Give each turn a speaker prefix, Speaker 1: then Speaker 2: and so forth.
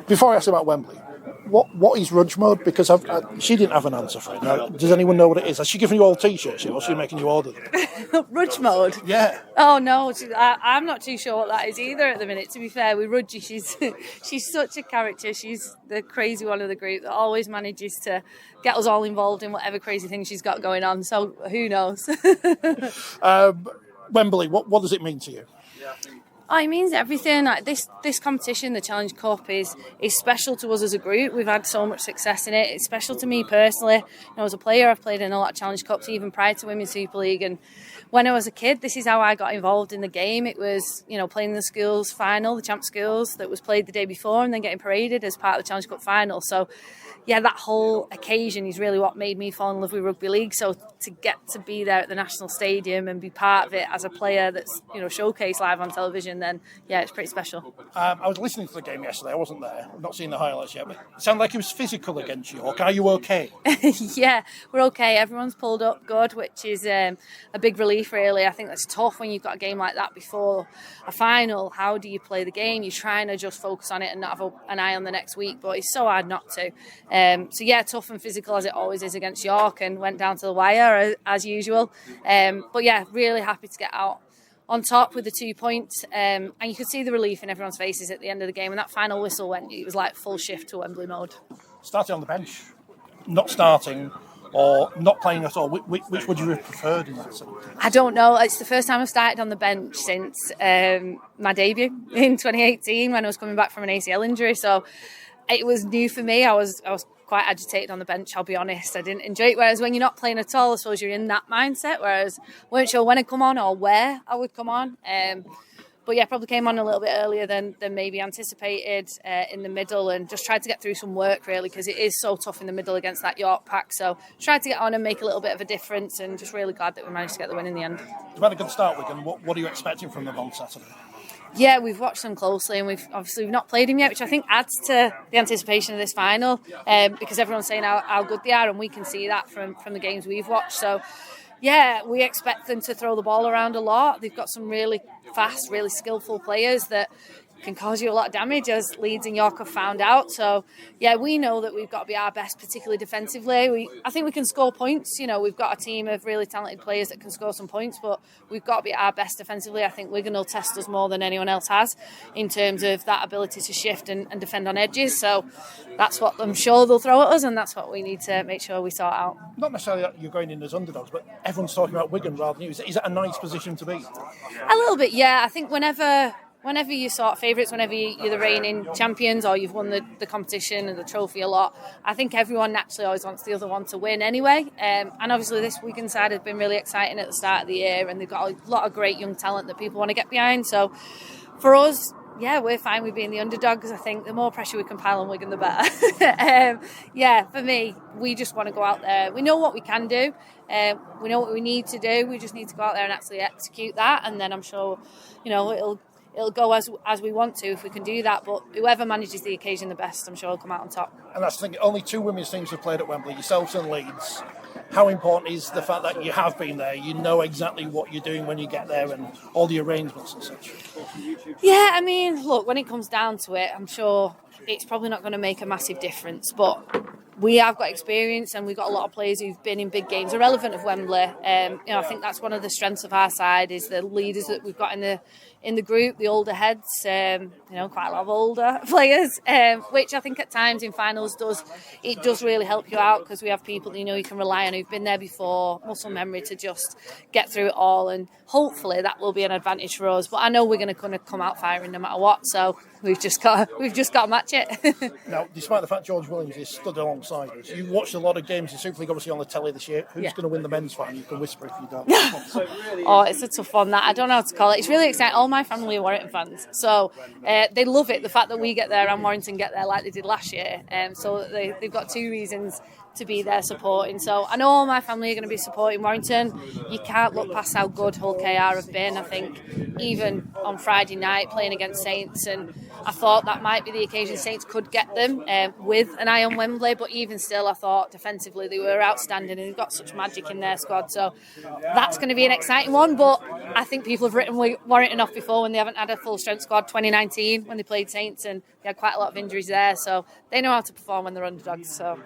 Speaker 1: Before I ask about Wembley, what is Rudge mode? Because she didn't have an answer for it. Now, does anyone know what it is? Has she given you all T-shirts or is she making you order them?
Speaker 2: Rudge mode?
Speaker 1: Yeah.
Speaker 2: Oh no, I'm not too sure what that is either at the minute. To be fair, with Rudgie, she's such a character. She's the crazy one of the group that always manages to get us all involved in whatever crazy thing she's got going on. So who knows?
Speaker 1: Wembley, what does it mean to you?
Speaker 2: Oh, it means everything. Like this competition, the Challenge Cup, is special to us as a group. We've had so much success in it. It's special to me personally. You know, as a player, I've played in a lot of Challenge Cups, even prior to Women's Super League. And when I was a kid, this is how I got involved in the game. It was, you know, playing the schools final, the Champ Schools, that was played the day before, and then getting paraded as part of the Challenge Cup final. So, yeah, that whole occasion is really what made me fall in love with rugby league. So to get to be there at the National Stadium and be part of it as a player that's, you know, showcased live on television, then yeah, it's pretty special.
Speaker 1: I was listening to the game yesterday. I wasn't there. I've not seen the highlights yet, but it sounded like it was physical against York. Are you okay?
Speaker 2: Yeah, we're okay. Everyone's pulled up good, which is a big relief, really. I think that's tough when you've got a game like that before a final. How do you play the game? You're trying to just focus on it and not have an eye on the next week, but it's so hard not to. So yeah, tough and physical as it always is against York, and went down to the wire as usual. But yeah, really happy to get out on top with the 2 points, and you could see the relief in everyone's faces at the end of the game. When that final whistle went, it was like full shift to Wembley mode.
Speaker 1: Starting on the bench, not starting, or not playing at all, which would you have preferred in that sense?
Speaker 2: I don't know. It's the first time I've started on the bench since my debut in 2018 when I was coming back from an ACL injury. So it was new for me. I was quite agitated on the bench, I'll be honest. I didn't enjoy it. Whereas when you're not playing at all, I suppose you're in that mindset. Whereas I weren't sure when I'd come on or where I would come on. But yeah, probably came on a little bit earlier than maybe anticipated in the middle, and just tried to get through some work really, because it is so tough in the middle against that York pack. So tried to get on and make a little bit of a difference, and just really glad that we managed to get the win in the end.
Speaker 1: You've had a good start, Wigan. What are you expecting from them on Saturday?
Speaker 2: Yeah, we've watched them closely, and we've not played them yet, which I think adds to the anticipation of this final, because everyone's saying how good they are, and we can see that from the games we've watched. So yeah, we expect them to throw the ball around a lot. They've got some really fast, really skillful players that can cause you a lot of damage, as Leeds and York have found out. So yeah, we know that we've got to be our best, particularly defensively. I think we can score points. You know, we've got a team of really talented players that can score some points, but we've got to be our best defensively. I think Wigan will test us more than anyone else has in terms of that ability to shift and defend on edges. So that's what I'm sure they'll throw at us, and that's what we need to make sure we sort out.
Speaker 1: Not necessarily that you're going in as underdogs, but everyone's talking about Wigan rather than you. Is it a nice position to be?
Speaker 2: A little bit, yeah. I think whenever you're sort of favourites, whenever you're the reigning champions or you've won the competition and the trophy a lot, I think everyone naturally always wants the other one to win anyway. And obviously this Wigan side has been really exciting at the start of the year, and they've got a lot of great young talent that people want to get behind. So for us, yeah, we're fine with being the underdog, because I think the more pressure we can pile on Wigan, the better. Yeah, for me, we just want to go out there. We know what we can do. We know what we need to do. We just need to go out there and actually execute that. And then I'm sure, you know, it'll go as we want to if we can do that. But whoever manages the occasion the best, I'm sure will come out on top.
Speaker 1: And that's the thing, only two women's teams have played at Wembley, yourselves and Leeds. How important is the fact that you have been there? You know exactly what you're doing when you get there and all the arrangements and such.
Speaker 2: Yeah, I mean, look, when it comes down to it, I'm sure it's probably not going to make a massive difference. But we have got experience, and we've got a lot of players who've been in big games, irrelevant of Wembley. You know, I think that's one of the strengths of our side, is the leaders that we've got in the group, the older heads, you know, quite a lot of older players, which I think at times in finals does really help you out, because we have people that you know you can rely on who've been there before, muscle memory to just get through it all, and hopefully that will be an advantage for us. But I know we're going to come out firing no matter what, so we've just got to match it.
Speaker 1: Now, despite the fact George Williams is stood alongside us, you've watched a lot of games in Super League, obviously on the telly this year. Who's going to win the men's final? You can whisper if you don't.
Speaker 2: Oh, it's a tough one, that. I don't know how to call it. It's really exciting. All my family are Warrington fans, so they love it, the fact that we get there and Warrington get there like they did last year. So they've got two reasons to be there supporting. So I know all my family are going to be supporting Warrington. You can't look past how good Hull KR have been. I think even on Friday night playing against Saints, and I thought that might be the occasion Saints could get them with an eye on Wembley, but even still I thought defensively they were outstanding and they've got such magic in their squad, so that's going to be an exciting one. But I think people have written Warrington off before when they haven't had a full strength squad. 2019 when they played Saints and they had quite a lot of injuries there, so they know how to perform when they're underdogs. So